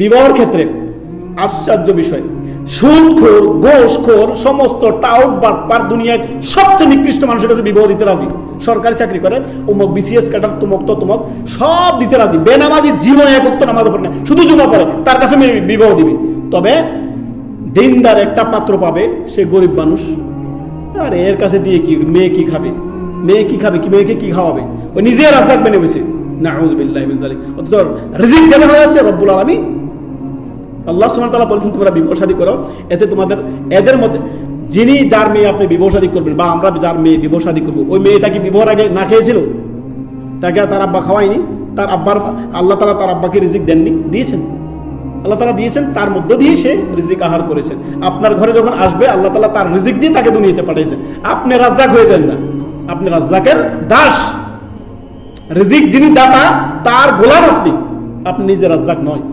বিবাহের ক্ষেত্রে আশ্চর্য বিষয়, সুদখোর, ঘোষখোর, সমস্ত টাউট বাটপার, দুনিয়ার সবচেয়ে নিকৃষ্ট মানুষের কাছে বিবাহ দিতে রাজি। সরকারি চাকরি করে, অমুক বিসিএস ক্যাডার, তুমক তো তুমক, সব দিতে রাজি। বেনামাজি জীবনে এক ওয়াক্ত নামাজ পড়ে না, শুধু জুমা পড়ে, তার কাছে বিবাহ দিবে। তবে দিনদার একটা পাত্র পাবে, সে গরিব মানুষ, আর এর কাছে দিয়ে কি মেয়ে কি খাবে? মেয়ে কি খাবে? কি মেয়েকে কি খাওয়াবে? ও নিজে রাজ্জাক বেনে বসে। নাউযুবিল্লাহি মিন যালিক। অথচ রিজিক দেওয়া হয়ে যাচ্ছে রব্বুল আলামিন। আল্লাহ সুবহানাহু ওয়া তাআলা বলেছেন তোমরা বিবাহ শাদী করো, এতে তোমাদের এদের মধ্যে যিনি যার মেয়ে আপনি বিবাহ শাদী করবেন, বা আমরা যার মেয়ে বিবাহ শাদী করবো, ওই মেয়েটা কি বিবাহের আগে না খেয়েছিল? তাকে তার আব্বা খাওয়ায়নি? তার আব্বার আল্লাহ তাআলা তার আব্বাকে রিজিক দেননি? দিয়েছেন, আল্লাহ তাআলা দিয়েছেন, তার মধ্য দিয়ে সে রিজিক আহার করেছেন। আপনার ঘরে যখন আসবে, আল্লাহ তাআলা তার রিজিক দিয়ে তাকে দুনিয়াতে পাঠিয়েছেন। আপনি রাজ্জাক হয়ে যান না, আপনি রাজ্জাকের দাস। রিজিক যিনি দাতা, তার গোলাম আপনি, আপনি নিজে রাজ্জাক নয়।